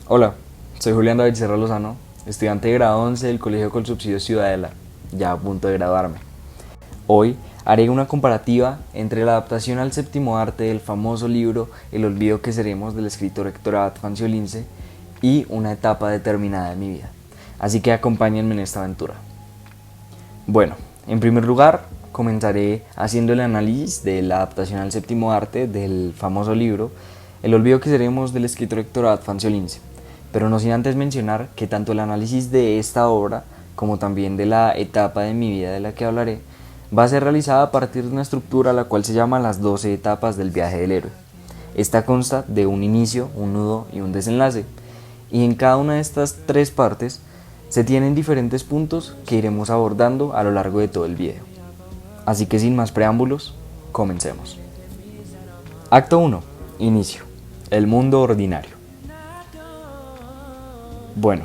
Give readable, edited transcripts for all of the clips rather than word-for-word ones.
Hola, soy Julián David Serra Lozano, estudiante de grado 11 del Colegio con Subsidio Ciudadela, ya a punto de graduarme. Hoy haré una comparativa entre la adaptación al séptimo arte del famoso libro El olvido que seremos del escritor Héctor Abad Fanciolince y una etapa determinada de mi vida. Así que acompáñenme en esta aventura. Bueno, en primer lugar, comenzaré haciendo el análisis de la adaptación al séptimo arte del famoso libro El olvido que seremos del escritor Héctor Abad Fanciolince, pero no sin antes mencionar que tanto el análisis de esta obra como también de la etapa de mi vida de la que hablaré va a ser realizada a partir de una estructura la cual se llama las 12 etapas del viaje del héroe. Esta consta de un inicio, un nudo y un desenlace, y en cada una de estas tres partes se tienen diferentes puntos que iremos abordando a lo largo de todo el video. Así que sin más preámbulos, comencemos. Acto 1. Inicio. El mundo ordinario. Bueno,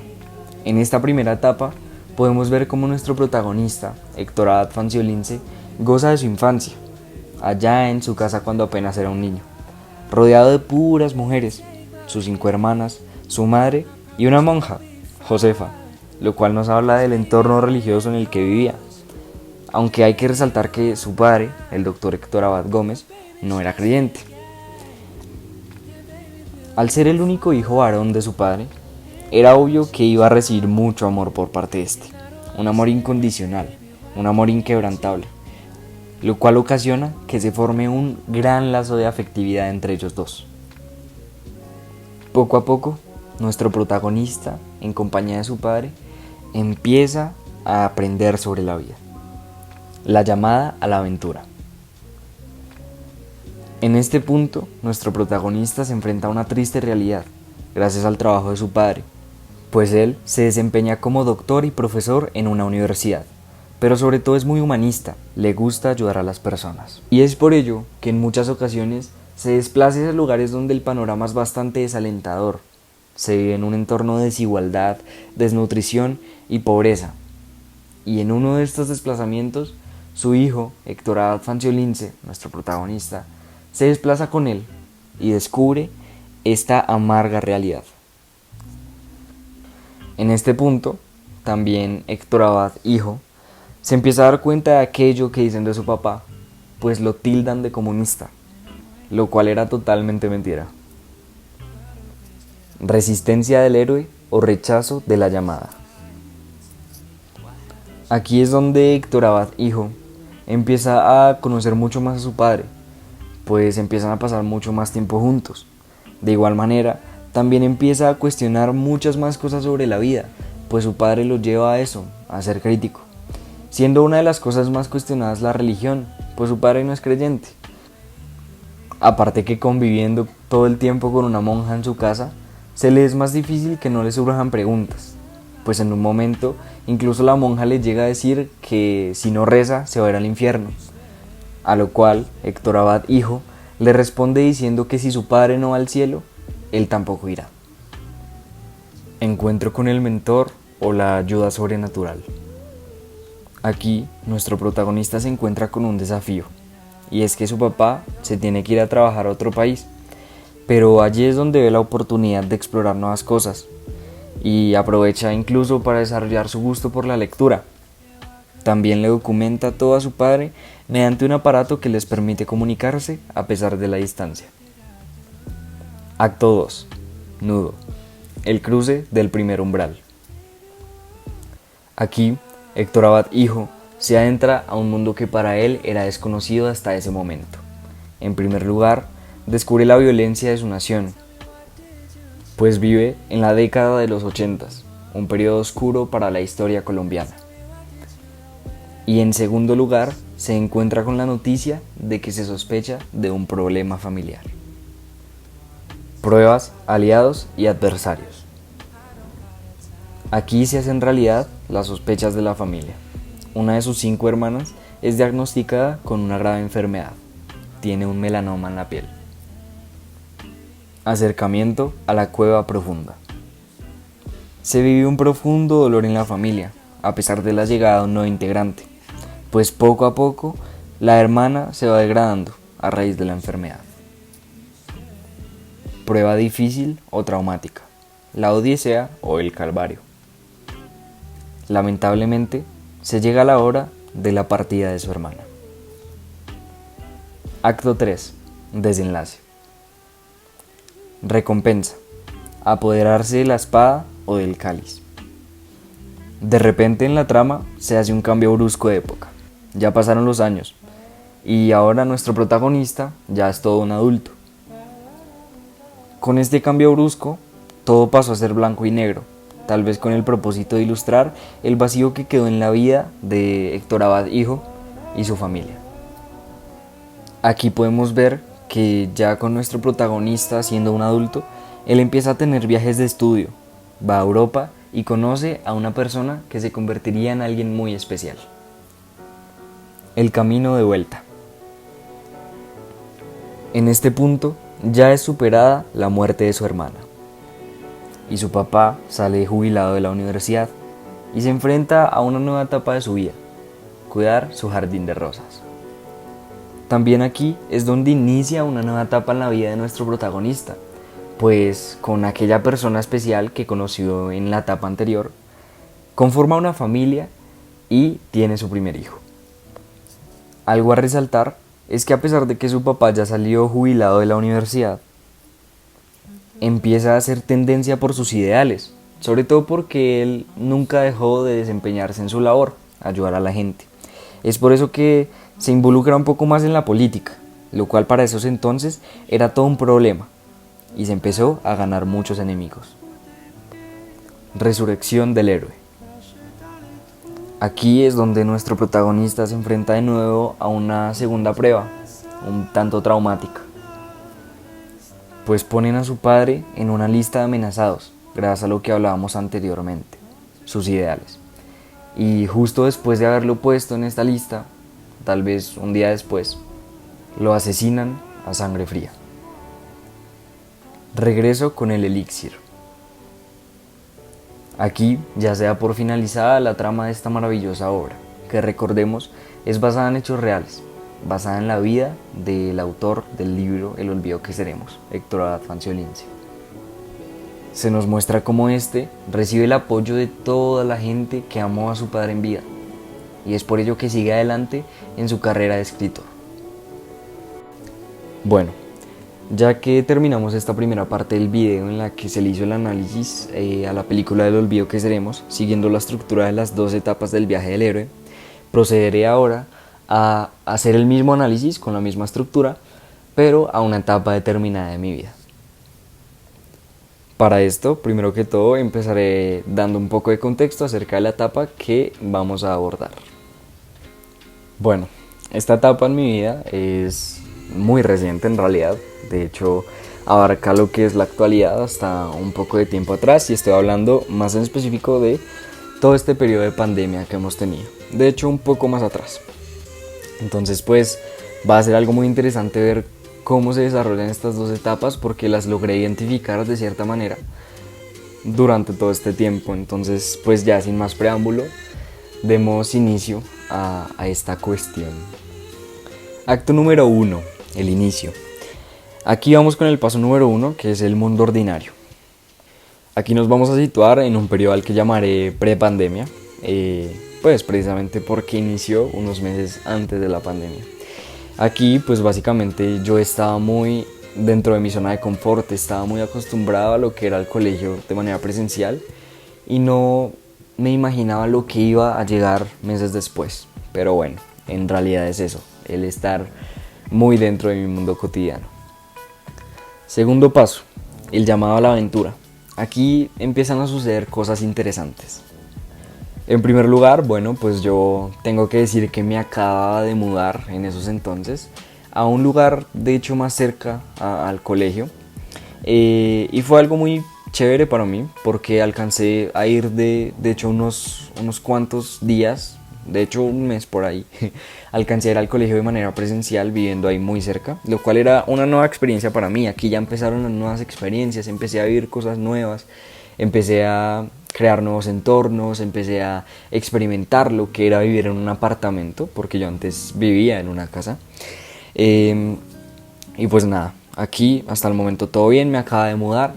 en esta primera etapa podemos ver cómo nuestro protagonista, Héctor Abad Fanciolince, goza de su infancia, allá en su casa cuando apenas era un niño, rodeado de puras mujeres, sus 5 hermanas, su madre y una monja, Josefa, lo cual nos habla del entorno religioso en el que vivía, aunque hay que resaltar que su padre, el doctor Héctor Abad Gómez, no era creyente. Al ser el único hijo varón de su padre, era obvio que iba a recibir mucho amor por parte de este, un amor incondicional, un amor inquebrantable, lo cual ocasiona que se forme un gran lazo de afectividad entre ellos dos. Poco a poco, nuestro protagonista, en compañía de su padre, empieza a aprender sobre la vida, la llamada a la aventura. En este punto, nuestro protagonista se enfrenta a una triste realidad, gracias al trabajo de su padre, pues él se desempeña como doctor y profesor en una universidad, pero sobre todo es muy humanista, le gusta ayudar a las personas. Y es por ello que en muchas ocasiones se desplaza a lugares donde el panorama es bastante desalentador. Se vive en un entorno de desigualdad, desnutrición y pobreza. Y en uno de estos desplazamientos, su hijo, Héctor Abad Fanciolince, nuestro protagonista, se desplaza con él y descubre esta amarga realidad. En este punto, también Héctor Abad, hijo, se empieza a dar cuenta de aquello que dicen de su papá, pues lo tildan de comunista, lo cual era totalmente mentira. Resistencia del héroe o rechazo de la llamada. Aquí es donde Héctor Abad, hijo, empieza a conocer mucho más a su padre, pues empiezan a pasar mucho más tiempo juntos. De igual manera, también empieza a cuestionar muchas más cosas sobre la vida, pues su padre lo lleva a eso, a ser crítico. Siendo una de las cosas más cuestionadas la religión, pues su padre no es creyente. Aparte que conviviendo todo el tiempo con una monja en su casa, se le es más difícil que no le surjan preguntas, pues en un momento incluso la monja le llega a decir que si no reza se va a ir al infierno, a lo cual Héctor Abad, hijo, le responde diciendo que si su padre no va al cielo, él tampoco irá. Encuentro con el mentor o la ayuda sobrenatural. Aquí, nuestro protagonista se encuentra con un desafío, y es que su papá se tiene que ir a trabajar a otro país, pero allí es donde ve la oportunidad de explorar nuevas cosas, y aprovecha incluso para desarrollar su gusto por la lectura. También le documenta todo a su padre mediante un aparato que les permite comunicarse a pesar de la distancia. Acto 2. Nudo. El cruce del primer umbral. Aquí, Héctor Abad, hijo, se adentra a un mundo que para él era desconocido hasta ese momento. En primer lugar, descubre la violencia de su nación, pues vive en la década de los 80, un periodo oscuro para la historia colombiana. Y en segundo lugar, se encuentra con la noticia de que se sospecha de un problema familiar. Pruebas, aliados y adversarios. Aquí se hacen realidad las sospechas de la familia. Una de sus 5 hermanas es diagnosticada con una grave enfermedad. Tiene un melanoma en la piel. Acercamiento a la cueva profunda. Se vive un profundo dolor en la familia, a pesar de la llegada de un nuevo integrante, pues poco a poco la hermana se va degradando a raíz de la enfermedad. Prueba difícil o traumática. la Odisea o el Calvario. Lamentablemente, se llega la hora de la partida de su hermana. Acto 3. Desenlace. Recompensa: apoderarse de la espada o del cáliz. De repente en la trama se hace un cambio brusco de época. Ya pasaron los años y ahora nuestro protagonista ya es todo un adulto. Con este cambio brusco, todo pasó a ser blanco y negro, tal vez con el propósito de ilustrar el vacío que quedó en la vida de Héctor Abad hijo y su familia. Aquí podemos ver que ya con nuestro protagonista siendo un adulto, él empieza a tener viajes de estudio, va a Europa y conoce a una persona que se convertiría en alguien muy especial. El camino de vuelta. En este punto ya es superada la muerte de su hermana y su papá sale jubilado de la universidad y se enfrenta a una nueva etapa de su vida: cuidar su jardín de rosas. También aquí es donde inicia una nueva etapa en la vida de nuestro protagonista, pues con aquella persona especial que conoció en la etapa anterior, conforma una familia y tiene su primer hijo. Algo a resaltar es que a pesar de que su papá ya salió jubilado de la universidad, empieza a hacer tendencia por sus ideales, sobre todo porque él nunca dejó de desempeñarse en su labor, ayudar a la gente. Es por eso que se involucra un poco más en la política, lo cual para esos entonces era todo un problema, y se empezó a ganar muchos enemigos. Resurrección del héroe. Aquí es donde nuestro protagonista se enfrenta de nuevo a una segunda prueba, un tanto traumática, pues ponen a su padre en una lista de amenazados, gracias a lo que hablábamos anteriormente, sus ideales. Y justo después de haberlo puesto en esta lista, tal vez un día después, lo asesinan a sangre fría. Regreso con el elixir. Aquí ya se da por finalizada la trama de esta maravillosa obra, que recordemos es basada en hechos reales, basada en la vida del autor del libro El olvido que seremos, Héctor Abad Fanciolince. Se nos muestra cómo este recibe el apoyo de toda la gente que amó a su padre en vida, y es por ello que sigue adelante en su carrera de escritor. Bueno, ya que terminamos esta primera parte del video en la que se le hizo el análisis a la película del olvido que seremos, siguiendo la estructura de las dos etapas del viaje del héroe, procederé ahora a hacer el mismo análisis con la misma estructura, pero a una etapa determinada de mi vida. Para esto, primero que todo, empezaré dando un poco de contexto acerca de la etapa que vamos a abordar. Bueno, esta etapa en mi vida es muy reciente en realidad, de hecho abarca lo que es la actualidad hasta un poco de tiempo atrás, y estoy hablando más en específico de todo este periodo de pandemia que hemos tenido, de hecho un poco más atrás. Entonces pues va a ser algo muy interesante ver cómo se desarrollan estas dos etapas, porque las logré identificar de cierta manera durante todo este tiempo. Entonces pues ya sin más preámbulo, demos inicio a esta cuestión. Acto número 1, el inicio. Aquí vamos con el paso número 1, que es el mundo ordinario. Aquí nos vamos a situar en un periodo al que llamaré prepandemia, pues precisamente porque inició unos meses antes de la pandemia. Aquí pues básicamente yo estaba muy dentro de mi zona de confort, estaba muy acostumbrado a lo que era el colegio de manera presencial y no me imaginaba lo que iba a llegar meses después. Pero bueno, en realidad es eso, el estar muy dentro de mi mundo cotidiano. Segundo paso, el llamado a la aventura. Aquí empiezan a suceder cosas interesantes. En primer lugar, bueno, pues yo tengo que decir que me acababa de mudar en esos entonces a un lugar de hecho más cerca al colegio, y fue algo muy chévere para mí porque alcancé a ir de hecho unos cuantos días, de hecho un mes por ahí, alcancé a ir al colegio de manera presencial viviendo ahí muy cerca, lo cual era una nueva experiencia para mí. Aquí ya empezaron las nuevas experiencias, empecé a vivir cosas nuevas, empecé a crear nuevos entornos, empecé a experimentar lo que era vivir en un apartamento, porque yo antes vivía en una casa. Y pues nada, aquí hasta el momento todo bien, me acaba de mudar,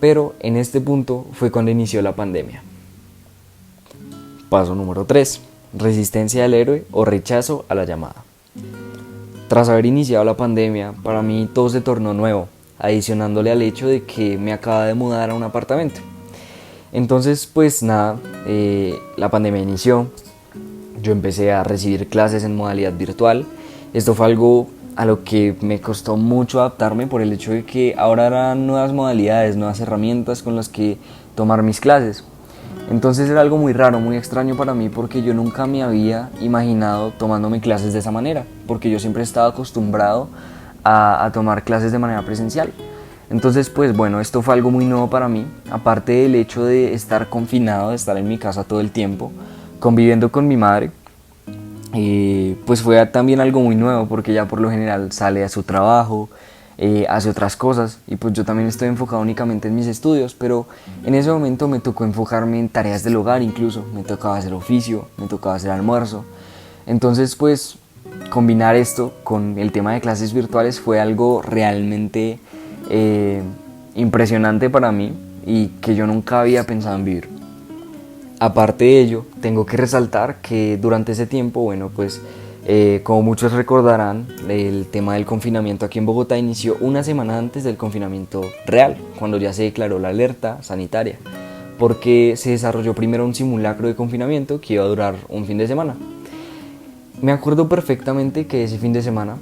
pero en este punto fue cuando inició la pandemia. Paso número 3. Resistencia al héroe o rechazo a la llamada. Tras haber iniciado la pandemia, para mí todo se tornó nuevo, adicionándole al hecho de que me acababa de mudar a un apartamento. Entonces, pues nada, la pandemia inició, yo empecé a recibir clases en modalidad virtual. Esto fue algo a lo que me costó mucho adaptarme por el hecho de que ahora eran nuevas modalidades, nuevas herramientas con las que tomar mis clases. Entonces era algo muy raro, muy extraño para mí porque yo nunca me había imaginado tomándome clases de esa manera, porque yo siempre estaba acostumbrado a tomar clases de manera presencial. Entonces pues bueno, esto fue algo muy nuevo para mí, aparte del hecho de estar confinado, de estar en mi casa todo el tiempo, conviviendo con mi madre. Pues fue también algo muy nuevo porque ella por lo general sale a su trabajo, hace otras cosas y pues yo también estoy enfocado únicamente en mis estudios, pero en ese momento me tocó enfocarme en tareas del hogar, incluso me tocaba hacer oficio, me tocaba hacer almuerzo. Entonces pues combinar esto con el tema de clases virtuales fue algo realmente impresionante para mí y que yo nunca había pensado en vivir. Aparte de ello, tengo que resaltar que durante ese tiempo, bueno, pues como muchos recordarán, el tema del confinamiento aquí en Bogotá inició una semana antes del confinamiento real, cuando ya se declaró la alerta sanitaria, porque se desarrolló primero un simulacro de confinamiento que iba a durar un fin de semana. Me acuerdo perfectamente que ese fin de semana,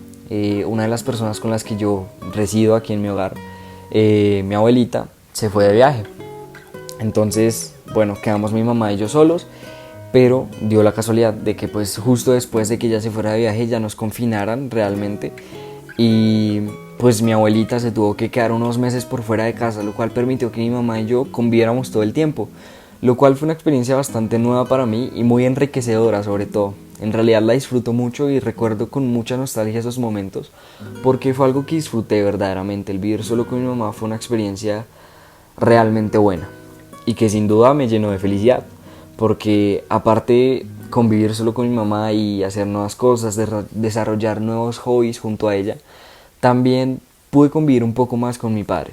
una de las personas con las que yo resido aquí en mi hogar, mi abuelita, se fue de viaje. Entonces, bueno, quedamos mi mamá y yo solos, pero dio la casualidad de que pues justo después de que ella se fuera de viaje ya nos confinaran realmente y pues mi abuelita se tuvo que quedar unos meses por fuera de casa, lo cual permitió que mi mamá y yo conviviéramos todo el tiempo, lo cual fue una experiencia bastante nueva para mí y muy enriquecedora sobre todo. En realidad la disfruto mucho y recuerdo con mucha nostalgia esos momentos porque fue algo que disfruté verdaderamente. El vivir solo con mi mamá fue una experiencia realmente buena y que sin duda me llenó de felicidad, porque aparte convivir solo con mi mamá y hacer nuevas cosas, desarrollar nuevos hobbies junto a ella, también pude convivir un poco más con mi padre.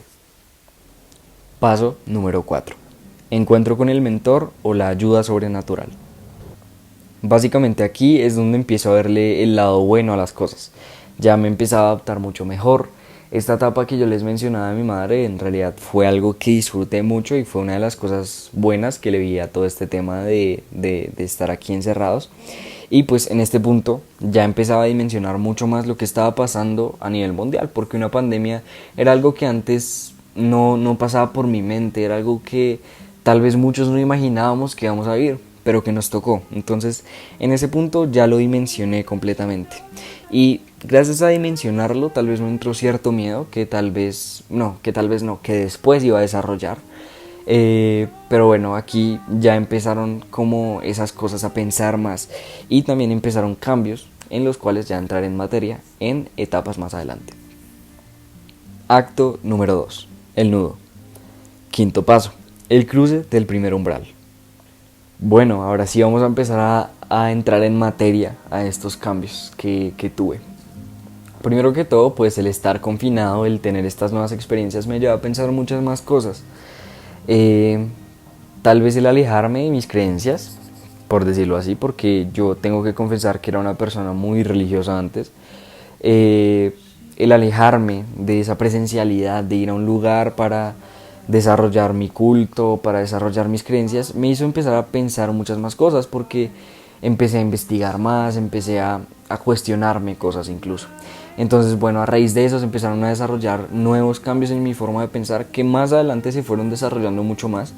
Paso número 4. Encuentro con el mentor o la ayuda sobrenatural. Básicamente aquí es donde empiezo a verle el lado bueno a las cosas. Ya me empezaba a adaptar mucho mejor. Esta etapa que yo les mencionaba de mi madre en realidad fue algo que disfruté mucho y fue una de las cosas buenas que le vi a todo este tema de estar aquí encerrados. Y pues en este punto ya empezaba a dimensionar mucho más lo que estaba pasando a nivel mundial, porque una pandemia era algo que antes no pasaba por mi mente, era algo que tal vez muchos no imaginábamos que íbamos a vivir, pero que nos tocó. Entonces en ese punto ya lo dimensioné completamente y gracias a dimensionarlo tal vez me entró cierto miedo que tal vez no, que después iba a desarrollar. Pero bueno, aquí ya empezaron como esas cosas a pensar más y también empezaron cambios en los cuales ya entraré en materia en etapas más adelante. Acto número 2. El nudo. Quinto paso. El cruce del primer umbral. Bueno, ahora sí vamos a empezar a entrar en materia a estos cambios que tuve. Primero que todo, pues el estar confinado, el tener estas nuevas experiencias me lleva a pensar muchas más cosas. Tal vez el alejarme de mis creencias, por decirlo así, porque yo tengo que confesar que era una persona muy religiosa antes. El alejarme de esa presencialidad, de ir a un lugar para desarrollar mi culto, para desarrollar mis creencias, me hizo empezar a pensar muchas más cosas porque empecé a investigar más, empecé a cuestionarme cosas incluso. Entonces, bueno, a raíz de eso se empezaron a desarrollar nuevos cambios en mi forma de pensar que más adelante se fueron desarrollando mucho más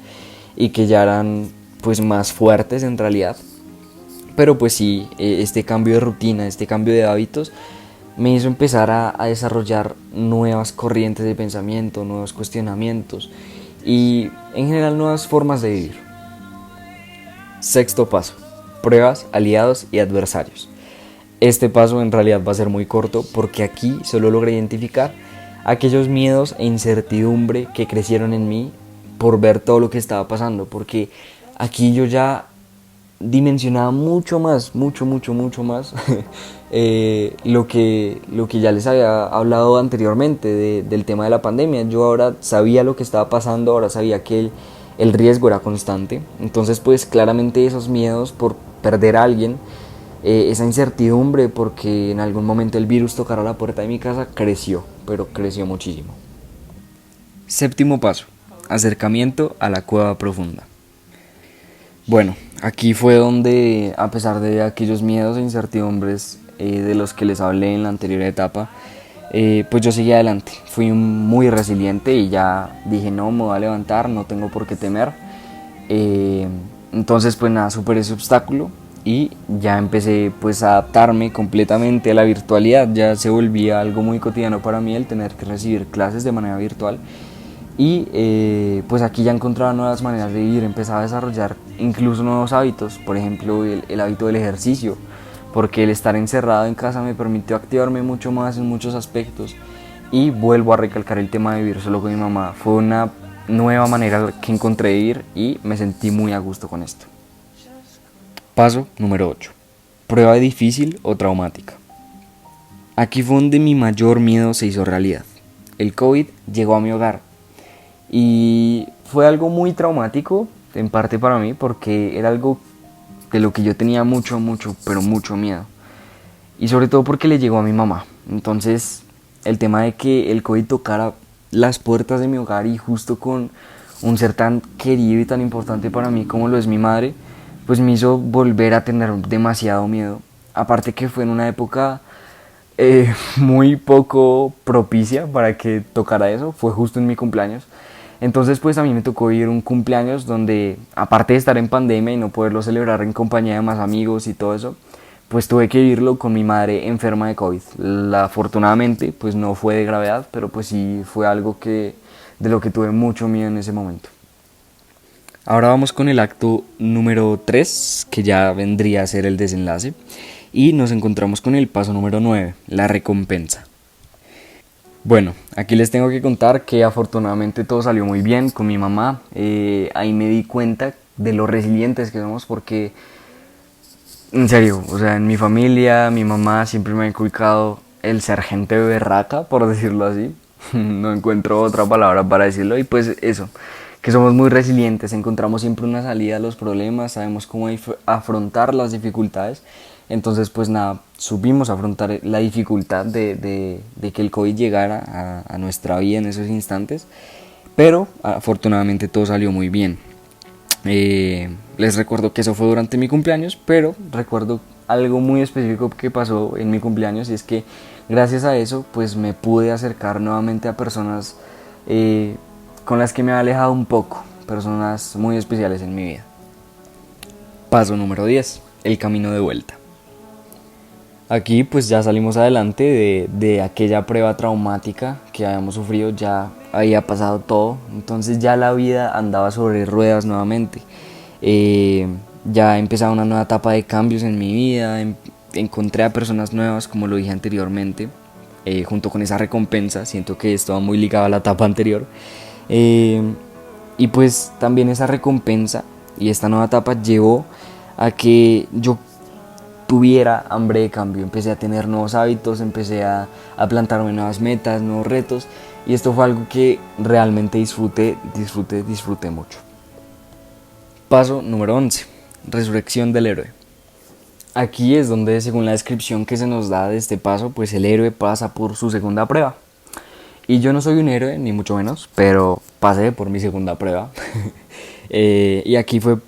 y que ya eran pues más fuertes en realidad. Pero pues sí, este cambio de rutina, este cambio de hábitos me hizo empezar a desarrollar nuevas corrientes de pensamiento, nuevos cuestionamientos y en general nuevas formas de vivir. Sexto paso. Pruebas, aliados y adversarios. Este paso en realidad va a ser muy corto porque aquí solo logré identificar aquellos miedos e incertidumbre que crecieron en mí por ver todo lo que estaba pasando, porque aquí yo ya dimensionaba mucho más lo que ya les había hablado anteriormente del tema de la pandemia. Yo ahora sabía lo que estaba pasando, ahora sabía que el riesgo era constante. Entonces pues claramente esos miedos por perder a alguien, esa incertidumbre porque en algún momento el virus tocara la puerta de mi casa, creció, pero creció muchísimo. Séptimo paso: acercamiento a la cueva profunda. Bueno, aquí fue donde, a pesar de aquellos miedos e incertidumbres de los que les hablé en la anterior etapa, pues yo seguí adelante. Fui muy resiliente y ya dije, no, me voy a levantar, no tengo por qué temer. Entonces pues nada, superé ese obstáculo y ya empecé pues a adaptarme completamente a la virtualidad. Ya se volvía algo muy cotidiano para mí el tener que recibir clases de manera virtual. Y pues aquí ya encontraba nuevas maneras de vivir, empezaba a desarrollar incluso nuevos hábitos, por ejemplo el hábito del ejercicio, porque el estar encerrado en casa me permitió activarme mucho más en muchos aspectos. Y vuelvo a recalcar el tema de vivir solo con mi mamá, fue una nueva manera que encontré de vivir y me sentí muy a gusto con esto. Paso número 8: prueba difícil o traumática. Aquí fue donde mi mayor miedo se hizo realidad. El COVID llegó a mi hogar. Y fue algo muy traumático, en parte para mí, porque era algo de lo que yo tenía mucho, pero mucho miedo. Y sobre todo porque le llegó a mi mamá. Entonces, el tema de que el COVID tocara las puertas de mi hogar y justo con un ser tan querido y tan importante para mí como lo es mi madre, pues me hizo volver a tener demasiado miedo. Aparte que fue en una época muy poco propicia para que tocara eso, fue justo en mi cumpleaños. Entonces pues a mí me tocó vivir un cumpleaños donde, aparte de estar en pandemia y no poderlo celebrar en compañía de más amigos y todo eso, pues tuve que vivirlo con mi madre enferma de COVID. Afortunadamente pues no fue de gravedad, pero pues sí fue algo de lo que tuve mucho miedo en ese momento. Ahora vamos con el acto número 3, que ya vendría a ser el desenlace, y nos encontramos con el paso número 9, la recompensa. Bueno, aquí les tengo que contar que afortunadamente todo salió muy bien con mi mamá. Ahí me di cuenta de lo resilientes que somos porque, en serio, o sea, en mi familia, mi mamá siempre me ha inculcado el ser gente berraca, por decirlo así. No encuentro otra palabra para decirlo y pues eso, que somos muy resilientes, encontramos siempre una salida a los problemas, sabemos cómo afrontar las dificultades. Entonces pues nada, supimos afrontar la dificultad de que el COVID llegara a nuestra vida en esos instantes, pero afortunadamente todo salió muy bien. Les recuerdo que eso fue durante mi cumpleaños, pero recuerdo algo muy específico que pasó en mi cumpleaños y es que gracias a eso pues me pude acercar nuevamente a personas con las que me había alejado un poco, personas muy especiales en mi vida. Paso número 10, el camino de vuelta. Aquí pues ya salimos adelante de aquella prueba traumática que habíamos sufrido, ya había pasado todo, entonces ya la vida andaba sobre ruedas nuevamente. Ya empezaba una nueva etapa de cambios en mi vida, encontré a personas nuevas como lo dije anteriormente, junto con esa recompensa, siento que esto va muy ligado a la etapa anterior. Y pues también esa recompensa y esta nueva etapa llevó a que yo tuviera hambre de cambio, empecé a tener nuevos hábitos, empecé a plantarme nuevas metas, nuevos retos y esto fue algo que realmente disfruté mucho. Paso número 11, resurrección del héroe. Aquí es donde, según la descripción que se nos da de este paso, pues el héroe pasa por su segunda prueba. Y yo no soy un héroe, ni mucho menos, pero pasé por mi segunda prueba. Y aquí fue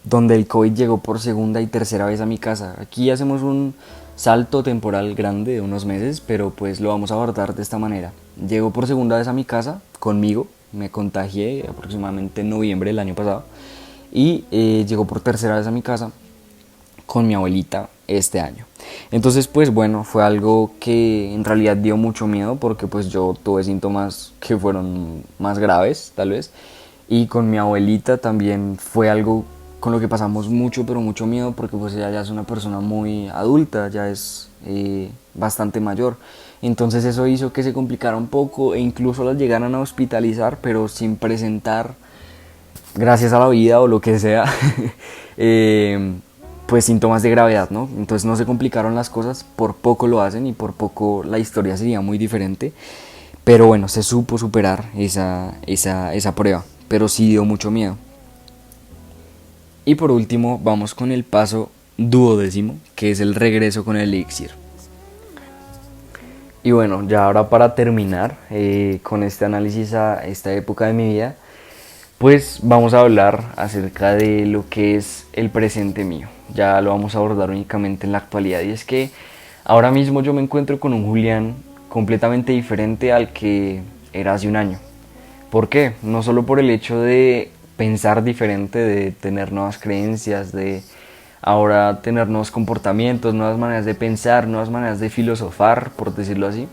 donde el COVID llegó por segunda y tercera vez a mi casa. Aquí hacemos un salto temporal grande de unos meses, pero pues lo vamos a abordar de esta manera. Llegó por segunda vez a mi casa conmigo, me contagié aproximadamente en noviembre del año pasado. Y llegó por tercera vez a mi casa con mi abuelita este año. Entonces pues bueno, fue algo que en realidad dio mucho miedo porque pues yo tuve síntomas que fueron más graves tal vez, y con mi abuelita también fue algo con lo que pasamos mucho pero mucho miedo porque pues ella ya es una persona muy adulta, ya es bastante mayor, entonces eso hizo que se complicara un poco e incluso la llegaran a hospitalizar pero sin presentar, gracias a la vida o lo que sea, pues síntomas de gravedad, ¿no? Entonces no se complicaron las cosas, por poco lo hacen y por poco la historia sería muy diferente. Pero bueno, se supo superar esa prueba, pero sí dio mucho miedo. Y por último, vamos con el paso duodécimo, que es el regreso con el elixir. Y bueno, ya ahora para terminar con este análisis a esta época de mi vida, pues vamos a hablar acerca de lo que es el presente mío. Ya lo vamos a abordar únicamente en la actualidad. Y es que ahora mismo yo me encuentro con un Julián completamente diferente al que era hace un año. ¿Por qué? No solo por el hecho de pensar diferente, de tener nuevas creencias, de ahora tener nuevos comportamientos, nuevas maneras de pensar, nuevas maneras de filosofar, por decirlo así,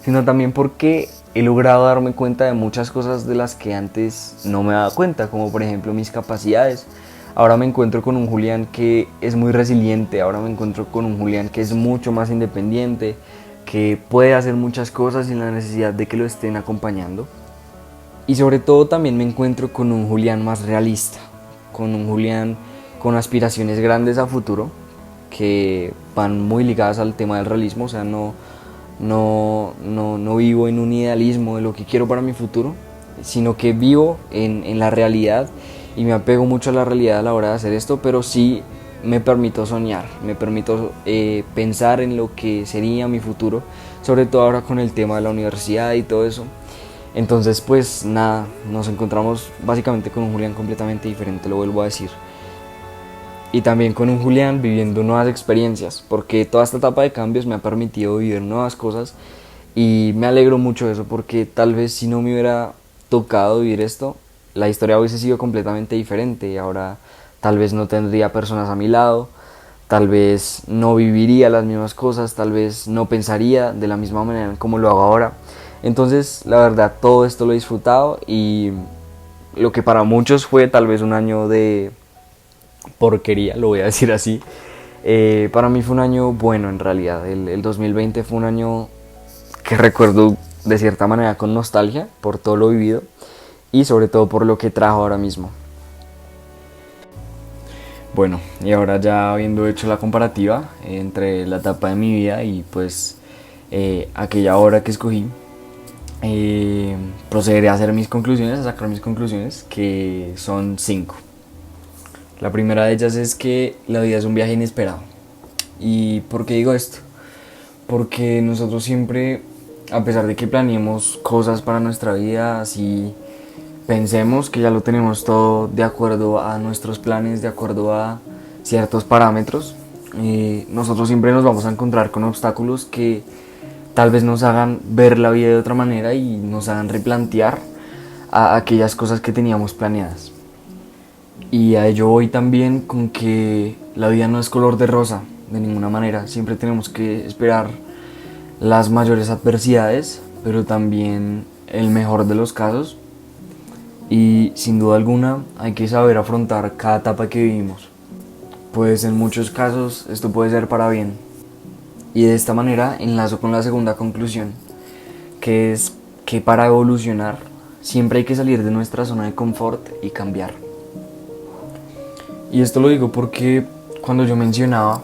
sino también porque he logrado darme cuenta de muchas cosas de las que antes no me daba cuenta, como por ejemplo mis capacidades. Ahora me encuentro con un Julián que es muy resiliente, ahora me encuentro con un Julián que es mucho más independiente, que puede hacer muchas cosas sin la necesidad de que lo estén acompañando. Y sobre todo también me encuentro con un Julián más realista, con un Julián con aspiraciones grandes a futuro, que van muy ligadas al tema del realismo, o sea, no vivo en un idealismo de lo que quiero para mi futuro, sino que vivo en la realidad y me apego mucho a la realidad a la hora de hacer esto, pero sí me permito soñar, me permito pensar en lo que sería mi futuro, sobre todo ahora con el tema de la universidad y todo eso. Entonces pues nada, nos encontramos básicamente con un Julián completamente diferente, lo vuelvo a decir. Y también con un Julián viviendo nuevas experiencias, porque toda esta etapa de cambios me ha permitido vivir nuevas cosas y me alegro mucho de eso, porque tal vez si no me hubiera tocado vivir esto, la historia hubiese sido completamente diferente y ahora tal vez no tendría personas a mi lado, tal vez no viviría las mismas cosas, tal vez no pensaría de la misma manera como lo hago ahora. Entonces la verdad todo esto lo he disfrutado y lo que para muchos fue tal vez un año de porquería, lo voy a decir así, para mí fue un año bueno en realidad. El 2020 fue un año que recuerdo de cierta manera con nostalgia por todo lo vivido y sobre todo por lo que trajo ahora mismo. Bueno, y ahora ya habiendo hecho la comparativa entre la etapa de mi vida y pues aquella hora que escogí, procederé a hacer mis conclusiones, a sacar mis conclusiones, que son 5. La primera de ellas es que la vida es un viaje inesperado. ¿Y por qué digo esto? Porque nosotros siempre, a pesar de que planeemos cosas para nuestra vida, así pensemos que ya lo tenemos todo de acuerdo a nuestros planes, de acuerdo a ciertos parámetros, nosotros siempre nos vamos a encontrar con obstáculos que tal vez nos hagan ver la vida de otra manera y nos hagan replantear a aquellas cosas que teníamos planeadas. Y a ello voy también con que la vida no es color de rosa, de ninguna manera. Siempre tenemos que esperar las mayores adversidades, pero también el mejor de los casos. Y sin duda alguna hay que saber afrontar cada etapa que vivimos. Pues en muchos casos esto puede ser para bien. Y de esta manera enlazo con la segunda conclusión, que es que para evolucionar siempre hay que salir de nuestra zona de confort y cambiar. Y esto lo digo porque cuando yo mencionaba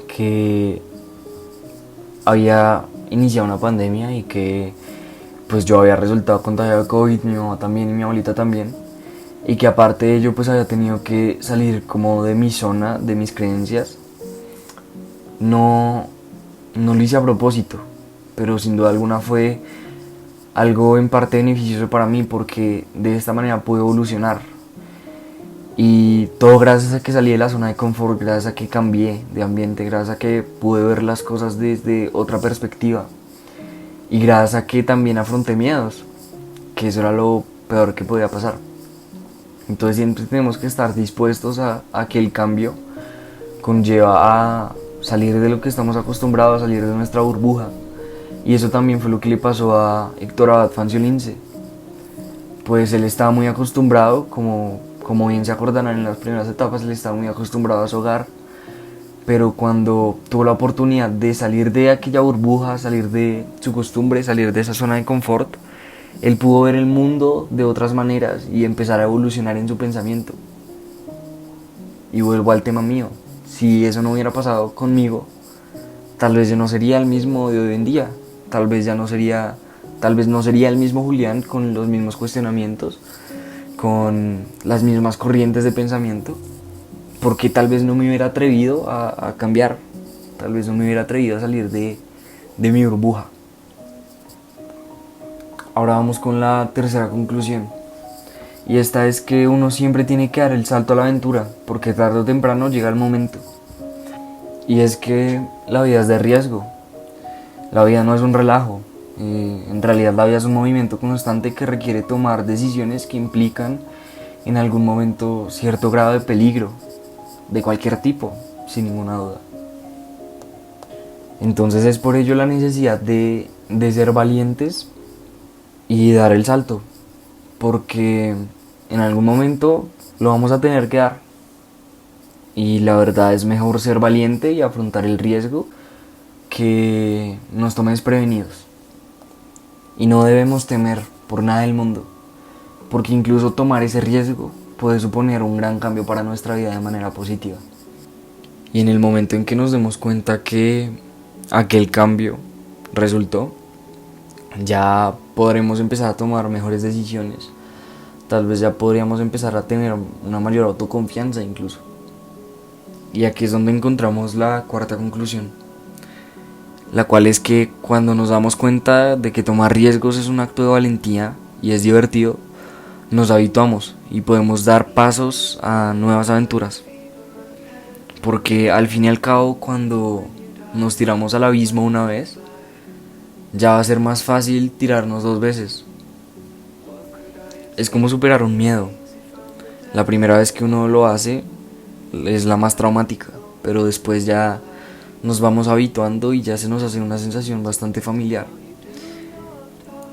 que había iniciado una pandemia y que pues yo había resultado contagiado de COVID, mi mamá también y mi abuelita también, y que aparte de ello pues había tenido que salir como de mi zona, de mis creencias, no lo hice a propósito, pero sin duda alguna fue algo en parte beneficioso para mí porque de esta manera pude evolucionar. Y todo gracias a que salí de la zona de confort, gracias a que cambié de ambiente, gracias a que pude ver las cosas desde otra perspectiva. Y gracias a que también afronté miedos, que eso era lo peor que podía pasar. Entonces siempre tenemos que estar dispuestos a que el cambio conlleva a salir de lo que estamos acostumbrados, a salir de nuestra burbuja. Y eso también fue lo que le pasó a Héctor Abad Fanciolince. Pues él estaba muy acostumbrado, como bien se acordarán en las primeras etapas, él estaba muy acostumbrado a su hogar, pero cuando tuvo la oportunidad de salir de aquella burbuja, salir de su costumbre, salir de esa zona de confort, él pudo ver el mundo de otras maneras y empezar a evolucionar en su pensamiento. Y vuelvo al tema mío. Si eso no hubiera pasado conmigo, tal vez yo no sería el mismo de hoy en día. Tal vez no sería el mismo Julián con los mismos cuestionamientos, con las mismas corrientes de pensamiento, porque tal vez no me hubiera atrevido a cambiar, tal vez no me hubiera atrevido a salir de mi burbuja. Ahora vamos con la tercera conclusión. Y esta es que uno siempre tiene que dar el salto a la aventura, porque tarde o temprano llega el momento. Y es que la vida es de riesgo. La vida no es un relajo. En realidad la vida es un movimiento constante que requiere tomar decisiones que implican en algún momento cierto grado de peligro, de cualquier tipo, sin ninguna duda. Entonces es por ello la necesidad de ser valientes y dar el salto, porque en algún momento lo vamos a tener que dar. Y la verdad es mejor ser valiente y afrontar el riesgo que nos tome desprevenidos. Y no debemos temer por nada del mundo, porque incluso tomar ese riesgo puede suponer un gran cambio para nuestra vida de manera positiva. Y en el momento en que nos demos cuenta que aquel cambio resultó, ya podremos empezar a tomar mejores decisiones. Tal vez ya podríamos empezar a tener una mayor autoconfianza incluso. Y aquí es donde encontramos la cuarta conclusión, la cual es que cuando nos damos cuenta de que tomar riesgos es un acto de valentía y es divertido, nos habituamos y podemos dar pasos a nuevas aventuras. Porque al fin y al cabo, cuando nos tiramos al abismo una vez, ya va a ser más fácil tirarnos dos veces. Es como superar un miedo. La primera vez que uno lo hace es la más traumática, pero después ya nos vamos habituando y ya se nos hace una sensación bastante familiar.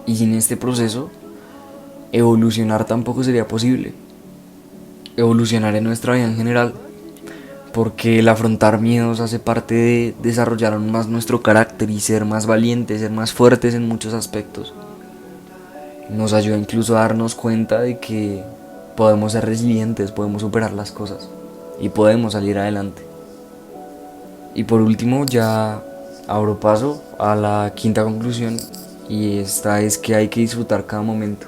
Y sin este proceso, evolucionar tampoco sería posible. Evolucionar en nuestra vida en general, porque el afrontar miedos hace parte de desarrollar aún más nuestro carácter y ser más valientes, ser más fuertes en muchos aspectos. Nos ayuda incluso a darnos cuenta de que podemos ser resilientes, podemos superar las cosas y podemos salir adelante. Y por último, ya abro paso a la quinta conclusión, y esta es que hay que disfrutar cada momento.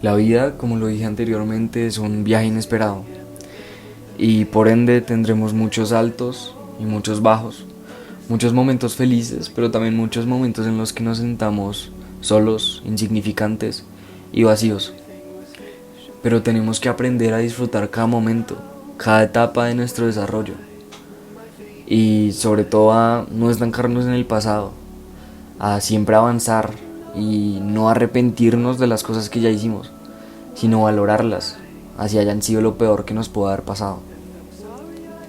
La vida, como lo dije anteriormente, es un viaje inesperado y por ende tendremos muchos altos y muchos bajos, muchos momentos felices, pero también muchos momentos en los que nos sentamos solos, insignificantes y vacíos. Pero tenemos que aprender a disfrutar cada momento, cada etapa de nuestro desarrollo, y sobre todo a no estancarnos en el pasado, a siempre avanzar y no arrepentirnos de las cosas que ya hicimos, sino valorarlas, así hayan sido lo peor que nos pudo haber pasado.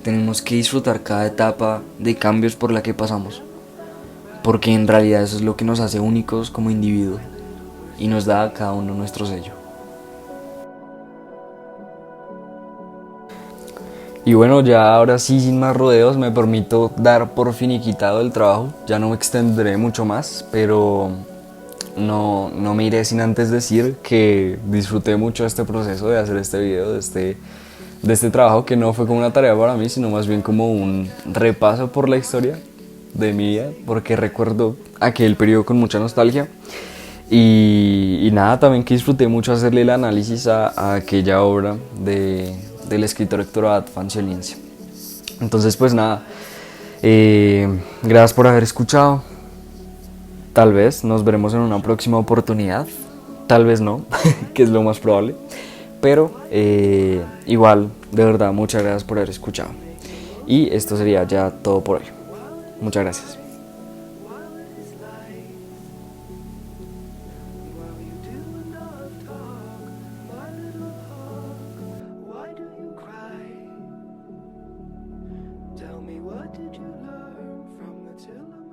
Tenemos que disfrutar cada etapa de cambios por la que pasamos, porque en realidad eso es lo que nos hace únicos como individuos y nos da a cada uno nuestro sello. Y bueno, ya ahora sí, sin más rodeos, me permito dar por finiquitado el trabajo. Ya no me extenderé mucho más, pero no me iré sin antes decir que disfruté mucho este proceso de hacer este video, de este trabajo, que no fue como una tarea para mí, sino más bien como un repaso por la historia de mi vida, porque recuerdo aquel periodo con mucha nostalgia. Y nada, también que disfruté mucho hacerle el análisis a aquella obra del escritor Héctor Abad Fancioliense. Entonces pues nada, gracias por haber escuchado. Tal vez nos veremos en una próxima oportunidad, tal vez no, que es lo más probable. Pero igual, de verdad, muchas gracias por haber escuchado. Y esto sería ya todo por hoy. Muchas gracias. Tell me, what did you learn from Attila?